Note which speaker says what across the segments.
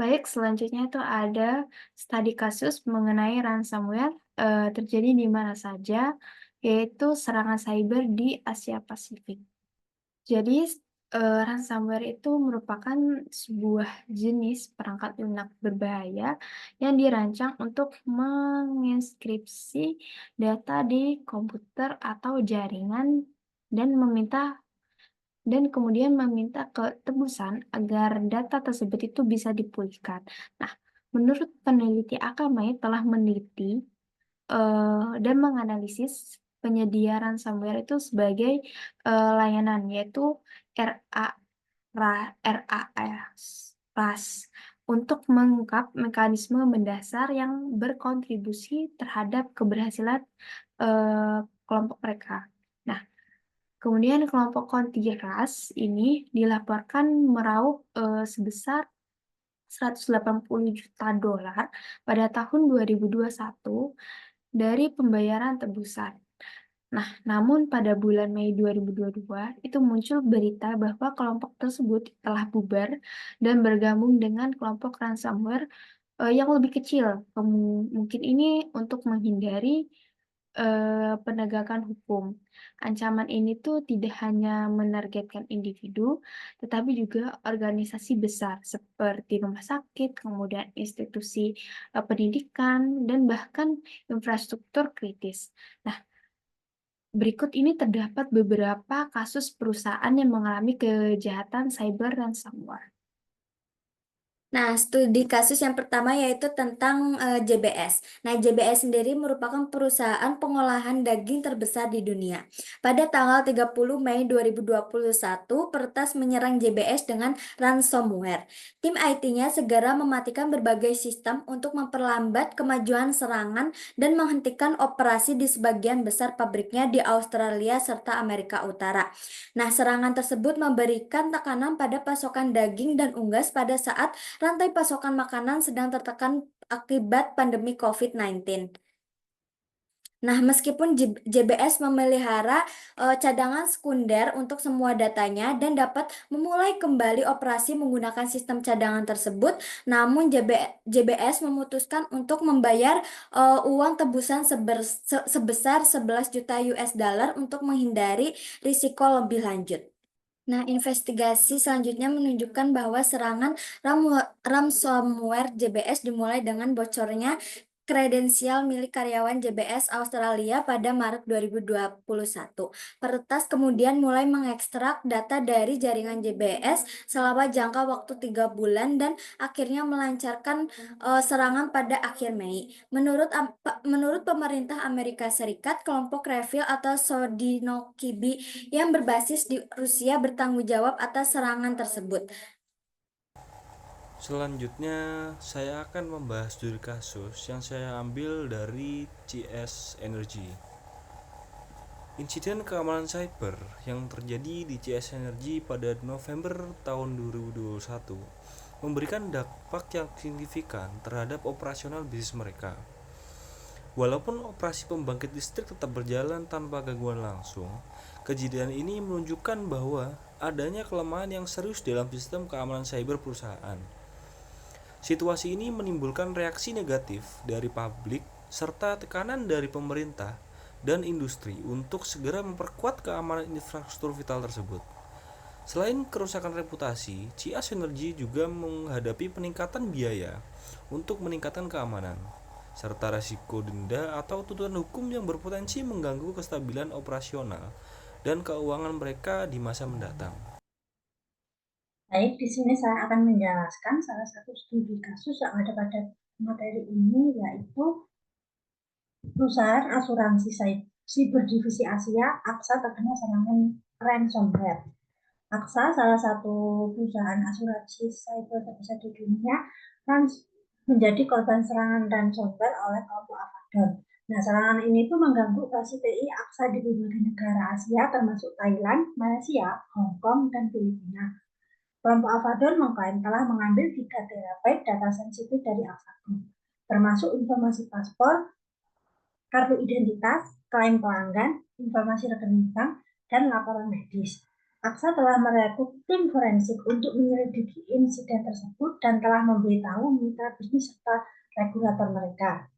Speaker 1: Baik, selanjutnya itu ada studi kasus mengenai ransomware, terjadi di mana saja, yaitu serangan cyber di Asia Pasifik. Jadi, ransomware itu merupakan sebuah jenis perangkat lunak berbahaya yang dirancang untuk menginskripsi data di komputer atau jaringan dan kemudian meminta tebusan agar data tersebut itu bisa dipulihkan. Nah, menurut peneliti Akamai telah meneliti dan menganalisis penyedia ransomware itu sebagai layanan, yaitu RA RAS untuk mengungkap mekanisme mendasar yang berkontribusi terhadap keberhasilan kelompok mereka. Nah, kemudian kelompok Kontiras ini dilaporkan meraup sebesar $180 juta pada tahun 2021 dari pembayaran tebusan. Nah, namun pada bulan Mei 2022 itu muncul berita bahwa kelompok tersebut telah bubar dan bergabung dengan kelompok ransomware yang lebih kecil. Mungkin ini untuk menghindari penegakan hukum. Ancaman ini tuh tidak hanya menargetkan individu, tetapi juga organisasi besar seperti rumah sakit, kemudian institusi pendidikan, dan bahkan infrastruktur kritis. Nah, berikut ini terdapat beberapa kasus perusahaan yang mengalami kejahatan cyber ransomware.
Speaker 2: Nah, studi kasus yang pertama yaitu tentang JBS. Nah, JBS sendiri merupakan perusahaan pengolahan daging terbesar di dunia. Pada tanggal 30 Mei 2021, peretas menyerang JBS dengan ransomware. Tim IT-nya segera mematikan berbagai sistem untuk memperlambat kemajuan serangan dan menghentikan operasi di sebagian besar pabriknya di Australia serta Amerika Utara. Nah, serangan tersebut memberikan tekanan pada pasokan daging dan unggas pada saat rantai pasokan makanan sedang tertekan akibat pandemi COVID-19. Nah, meskipun JBS memelihara cadangan sekunder untuk semua datanya dan dapat memulai kembali operasi menggunakan sistem cadangan tersebut, namun JBS memutuskan untuk membayar uang tebusan sebesar 11 juta US dollar untuk menghindari risiko lebih lanjut. Nah, investigasi selanjutnya menunjukkan bahwa serangan ransomware JBS dimulai dengan bocornya kredensial milik karyawan JBS Australia pada Maret 2021. Peretas kemudian mulai mengekstrak data dari jaringan JBS selama jangka waktu 3 bulan dan akhirnya melancarkan serangan pada akhir Mei. Menurut pemerintah Amerika Serikat, kelompok Revil atau Sodinokibi yang berbasis di Rusia bertanggung jawab atas serangan tersebut.
Speaker 3: Selanjutnya, saya akan membahas studi kasus yang saya ambil dari CS Energy. Insiden keamanan cyber yang terjadi di CS Energy pada November tahun 2021 memberikan dampak yang signifikan terhadap operasional bisnis mereka. Walaupun operasi pembangkit listrik tetap berjalan tanpa gangguan langsung, kejadian ini menunjukkan bahwa adanya kelemahan yang serius dalam sistem keamanan cyber perusahaan. Situasi ini menimbulkan reaksi negatif dari publik serta tekanan dari pemerintah dan industri untuk segera memperkuat keamanan infrastruktur vital tersebut. Selain kerusakan reputasi, Cias Energy juga menghadapi peningkatan biaya untuk meningkatkan keamanan, serta risiko denda atau tuntutan hukum yang berpotensi mengganggu kestabilan operasional dan keuangan mereka di masa mendatang.
Speaker 4: Baik, di sini saya akan menjelaskan salah satu studi kasus yang ada pada materi ini, yaitu perusahaan asuransi siber divisi Asia, AXA, terkena serangan ransomware. AXA, salah satu perusahaan asuransi cyber terbesar di dunia, menjadi korban serangan ransomware oleh kelompok Avadon. Nah, serangan ini tuh mengganggu operasi TI AXA di berbagai negara Asia, termasuk Thailand, Malaysia, Hong Kong, dan Filipina. Kelompok Avadon mengklaim telah mengambil 3 terabyte data sensitif dari AXA Group, termasuk informasi paspor, kartu identitas, klaim pelanggan, informasi rekening bank, dan laporan medis. AXA telah merekrut tim forensik untuk menyelidiki insiden tersebut dan telah memberitahu mitra bisnis serta regulator mereka.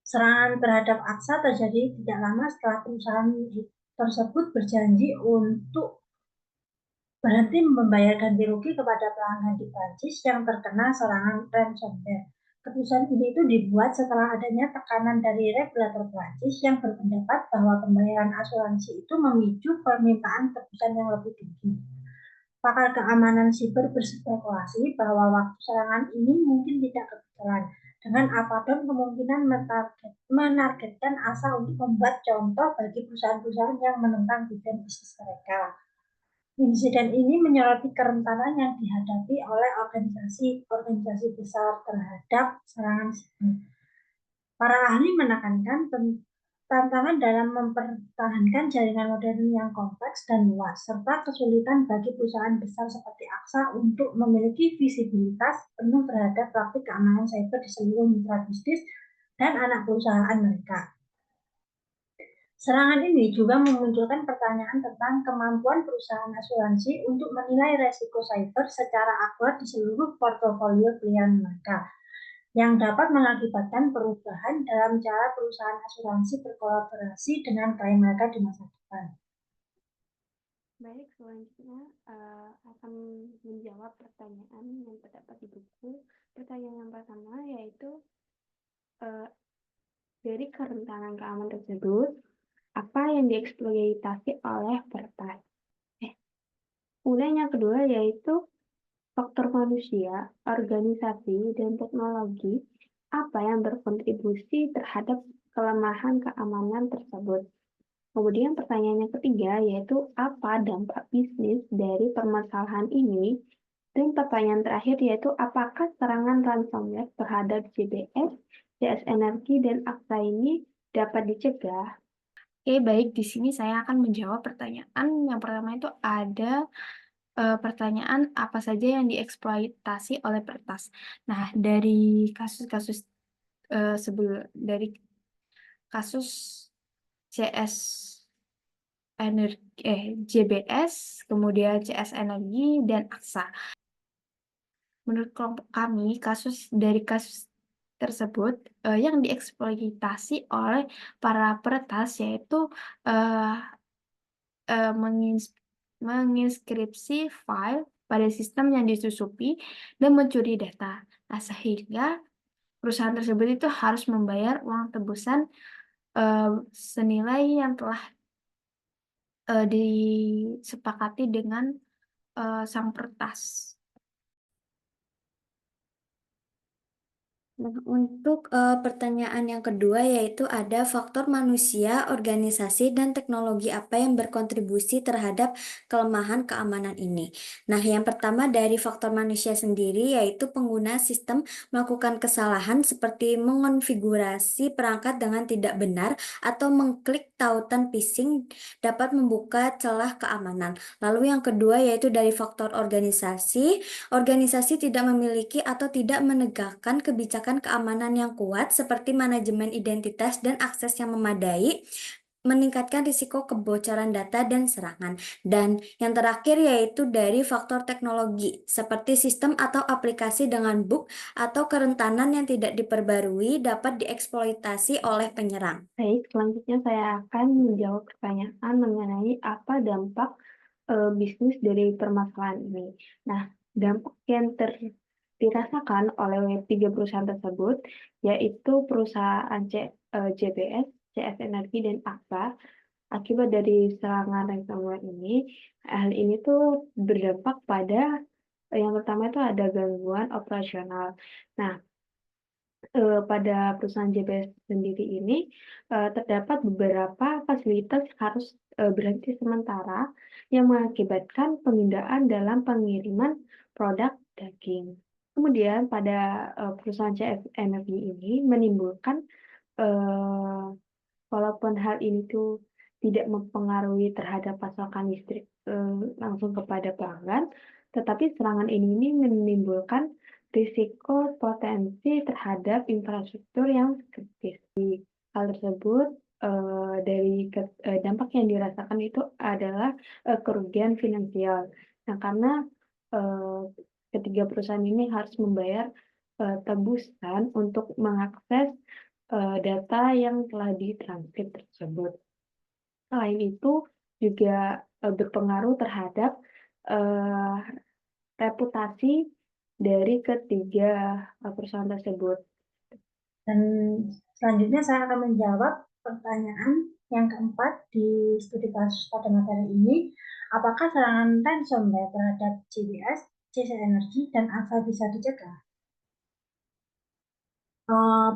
Speaker 4: Serangan terhadap AXA terjadi tidak lama setelah perusahaan tersebut berjanji untuk berhenti membayar ganti rugi kepada pelanggan di Prancis yang terkena serangan ransomware. Keputusan ini itu dibuat setelah adanya tekanan dari regulator Prancis yang berpendapat bahwa pembayaran asuransi itu memicu permintaan tebusan yang lebih tinggi. Pakar keamanan siber berspekulasi bahwa waktu serangan ini mungkin tidak kebetulan, dengan Abaddon kemungkinan menargetkan AXA untuk membuat contoh bagi perusahaan-perusahaan yang menentang tujuan bisnis mereka. Insiden ini menyoroti kerentanan yang dihadapi oleh organisasi besar terhadap serangan siber. Para ahli menekankan tantangan dalam mempertahankan jaringan modern yang kompleks dan luas, serta kesulitan bagi perusahaan besar seperti AXA untuk memiliki visibilitas penuh terhadap praktik keamanan cyber di seluruh mitra bisnis dan anak perusahaan mereka. Serangan ini juga memunculkan pertanyaan tentang kemampuan perusahaan asuransi untuk menilai resiko cyber secara akurat di seluruh portofolio klien mereka, yang dapat mengakibatkan perubahan dalam cara perusahaan asuransi berkolaborasi dengan klien mereka di masa depan.
Speaker 1: Baik, selanjutnya akan menjawab pertanyaan yang terdapat di buku. Pertanyaan yang pertama yaitu dari kerentanan keamanan tersebut, apa yang dieksploitasi oleh peretas? Kemudian yang kedua yaitu faktor manusia, organisasi, dan teknologi, apa yang berkontribusi terhadap kelemahan keamanan tersebut. Kemudian pertanyaan yang ketiga yaitu apa dampak bisnis dari permasalahan ini. Dan pertanyaan terakhir yaitu apakah serangan ransomware terhadap JBS, CS Energi, dan AXA ini dapat dicegah? Oke, baik. Di sini saya akan menjawab pertanyaan. Yang pertama itu ada pertanyaan apa saja yang dieksploitasi oleh peretas. Nah, dari kasus-kasus dari kasus CS Energi, JBS, kemudian CS Energi, dan AXA. Menurut kelompok kami, dari kasus tersebut yang dieksploitasi oleh para peretas yaitu menginskripsi file pada sistem yang disusupi dan mencuri data. Nah, sehingga perusahaan tersebut itu harus membayar uang tebusan senilai yang telah disepakati dengan sang peretas.
Speaker 2: Nah, untuk pertanyaan yang kedua yaitu ada faktor manusia, organisasi, dan teknologi apa yang berkontribusi terhadap kelemahan keamanan ini. Nah, yang pertama dari faktor manusia sendiri yaitu pengguna sistem melakukan kesalahan seperti mengonfigurasi perangkat dengan tidak benar atau mengklik tautan phishing dapat membuka celah keamanan. Lalu yang kedua yaitu dari faktor organisasi. Organisasi tidak memiliki atau tidak menegakkan kebijakan keamanan yang kuat seperti manajemen identitas dan akses yang memadai, meningkatkan risiko kebocoran data dan serangan. Dan yang terakhir yaitu dari faktor teknologi, seperti sistem atau aplikasi dengan bug atau kerentanan yang tidak diperbarui dapat dieksploitasi oleh penyerang.
Speaker 1: Baik, selanjutnya saya akan menjawab pertanyaan mengenai apa dampak bisnis dari permasalahan ini. Nah, dampak yang dirasakan oleh 3 perusahaan tersebut, yaitu perusahaan JBS, CS Energi, dan AXA, akibat dari serangan ransomware ini. Hal ini tuh berdampak pada yang pertama itu ada gangguan operasional. Nah, pada perusahaan JBS sendiri ini terdapat beberapa fasilitas harus berhenti sementara yang mengakibatkan penundaan dalam pengiriman produk daging. Kemudian pada perusahaan CS Energi ini menimbulkan walaupun hal ini tuh tidak mempengaruhi terhadap pasokan listrik langsung kepada pelanggan, tetapi serangan ini menimbulkan risiko potensi terhadap infrastruktur yang kritis. Hal tersebut dari dampak yang dirasakan itu adalah kerugian finansial. Nah, karena ketiga perusahaan ini harus membayar tebusan untuk mengakses data yang telah ditranskrip tersebut. Selain itu juga berpengaruh terhadap reputasi dari ketiga perusahaan tersebut.
Speaker 4: Dan selanjutnya saya akan menjawab pertanyaan yang keempat di studi kasus pada materi ini. Apakah serangan ransomware terhadap JBS, JS Energy, dan AXA bisa dicegah?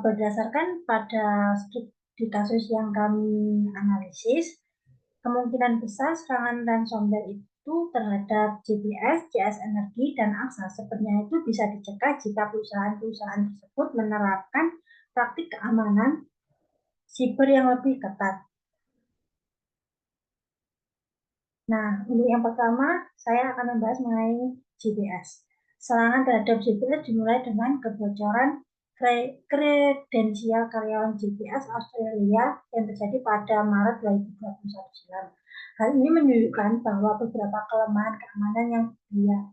Speaker 4: Berdasarkan pada studi kasus yang kami analisis, kemungkinan besar serangan ransomware itu terhadap JBS, JS Energy, dan AXA sebenarnya itu bisa dicegah jika perusahaan-perusahaan tersebut menerapkan praktik keamanan siber yang lebih ketat. Nah, untuk yang pertama, saya akan membahas mengenai JBS. Serangan terhadap JBS dimulai dengan kebocoran kredensial karyawan JBS Australia yang terjadi pada Maret 2021 silam. Hal ini menunjukkan bahwa beberapa kelemahan keamanan yang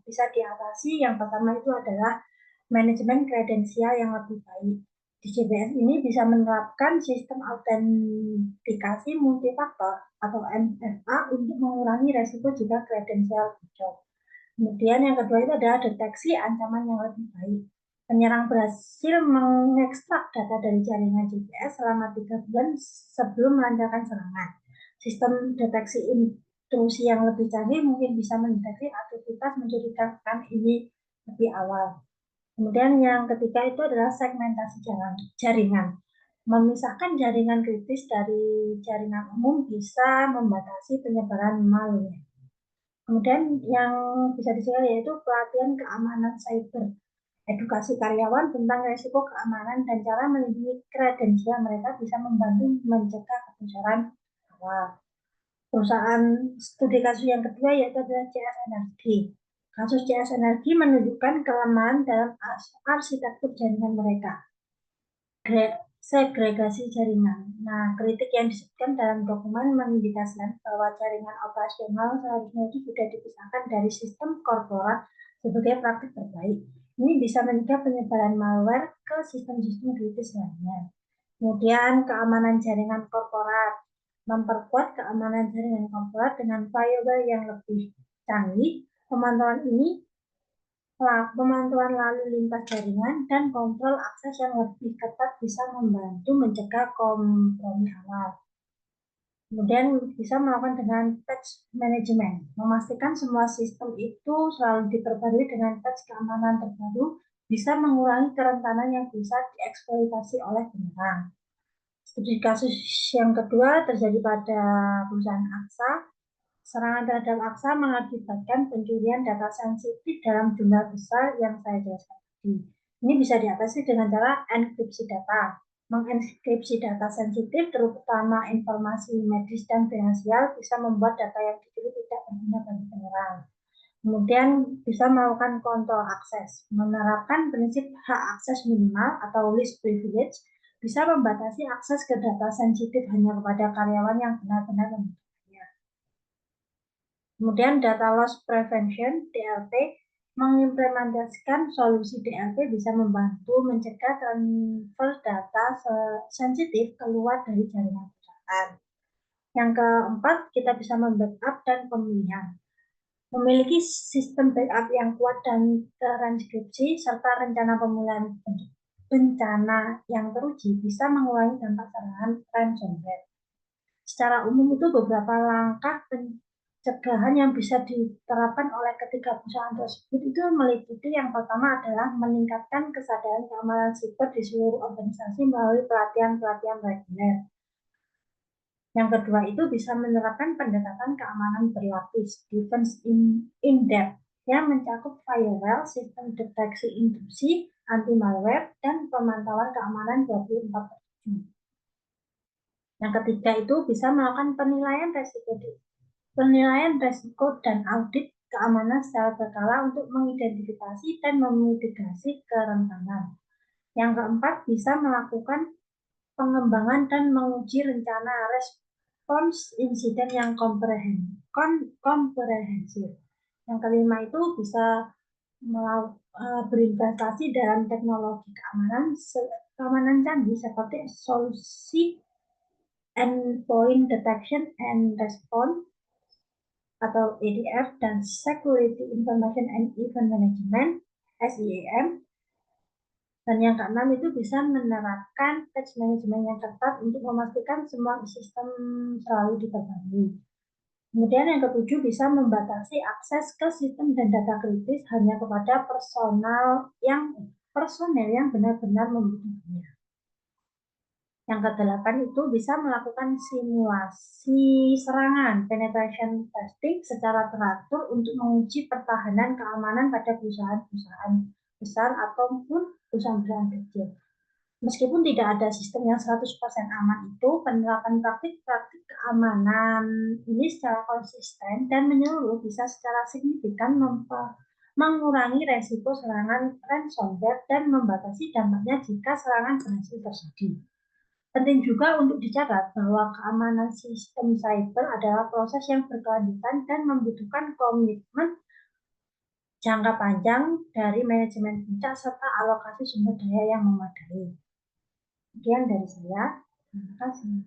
Speaker 4: bisa diatasi. Yang pertama itu adalah manajemen kredensial yang lebih baik. Di JBS ini bisa menerapkan sistem autentikasi multifaktor atau MFA untuk mengurangi resiko jika kredensial bocor. Kemudian yang kedua itu adalah deteksi ancaman yang lebih baik. Penyerang berhasil mengekstrak data dari jaringan JBS selama 3 bulan sebelum melancarkan serangan. Sistem deteksi intrusi yang lebih canggih mungkin bisa mendeteksi aktivitas mencurigakan ini lebih awal. Kemudian yang ketiga itu adalah segmentasi jaringan. Memisahkan jaringan kritis dari jaringan umum bisa membatasi penyebaran malware. Kemudian yang bisa dicegah yaitu pelatihan keamanan cyber. Edukasi karyawan tentang risiko keamanan dan cara melindungi kredensial mereka bisa membantu mencegah kebocoran awal. Perusahaan studi kasus yang kedua yaitu adalah JS Energy. Kasus JS Energy menunjukkan kelemahan dalam arsitektur jaringan mereka. Segregasi jaringan. Nah, kritik yang disebutkan dalam dokumen mengindikasikan bahwa jaringan operasional seharusnya itu sudah dipisahkan dari sistem korporat sebagai praktik terbaik. Ini bisa mencegah penyebaran malware ke sistem-sistem kritis lainnya. Kemudian keamanan jaringan korporat. Memperkuat keamanan jaringan korporat dengan firewall yang lebih canggih. Pemantauan lalu lintas jaringan dan kontrol akses yang lebih ketat bisa membantu mencegah kompromi awal. Kemudian bisa melakukan dengan patch management, memastikan semua sistem itu selalu diperbarui dengan patch keamanan terbaru, bisa mengurangi kerentanan yang bisa dieksploitasi oleh penyerang. Studi kasus yang kedua terjadi pada perusahaan AXA. Serangan terhadap AXA mengakibatkan pencurian data sensitif dalam jumlah besar yang saya jelaskan tadi. Ini bisa diatasi dengan cara enkripsi data. Mengenkripsi data sensitif, terutama informasi medis dan finansial, bisa membuat data yang dicuri tidak berguna bagi penyerang. Kemudian bisa melakukan kontrol akses. Menerapkan prinsip hak akses minimal atau least privilege bisa membatasi akses ke data sensitif hanya kepada karyawan yang benar-benar membutuhkannya. Kemudian data loss prevention (DLP) mengimplementasikan solusi DLP bisa membantu mencegah transfer data sensitif keluar dari jaringan perusahaan. Yang keempat, kita bisa membackup dan pemulihan. Memiliki sistem backup yang kuat dan transkripsi serta rencana pemulihan bencana yang teruji bisa mengurangi dampak serangan ransomware. Secara umum itu beberapa langkah pencegahan yang bisa diterapkan oleh ketiga perusahaan tersebut itu meliputi yang pertama adalah meningkatkan kesadaran keamanan siber di seluruh organisasi melalui pelatihan-pelatihan reguler. Yang kedua itu bisa menerapkan pendekatan keamanan berlapis, defense in depth, yang mencakup firewall, sistem deteksi intrusi, anti malware, dan pemantauan keamanan 24/7. Yang ketiga itu bisa melakukan penilaian resiko dan audit keamanan secara berkala untuk mengidentifikasi dan memitigasi kerentanan. Yang keempat bisa melakukan pengembangan dan menguji rencana respons insiden yang komprehensif. Yang kelima itu bisa berinvestasi dalam teknologi keamanan canggih seperti solusi endpoint detection and response atau EDR dan Security Information and Event Management SIEM. Dan yang keenam itu bisa menerapkan patch management yang ketat untuk memastikan semua sistem selalu diperbarui. Kemudian yang ketujuh bisa membatasi akses ke sistem dan data kritis hanya kepada personel yang benar-benar membutuhkannya. Yang kedelapan itu bisa melakukan simulasi serangan penetration testing secara teratur untuk menguji pertahanan keamanan pada perusahaan-perusahaan besar ataupun perusahaan-perusahaan kecil. Meskipun tidak ada sistem yang 100% aman itu, penerapan praktik-praktik keamanan ini secara konsisten dan menyeluruh bisa secara signifikan mengurangi resiko serangan ransomware dan membatasi dampaknya jika serangan berhasil terjadi. Penting juga untuk dicatat bahwa keamanan sistem cyber adalah proses yang berkelanjutan dan membutuhkan komitmen jangka panjang dari manajemen puncak serta alokasi sumber daya yang memadai. Sekian dari saya. Terima kasih.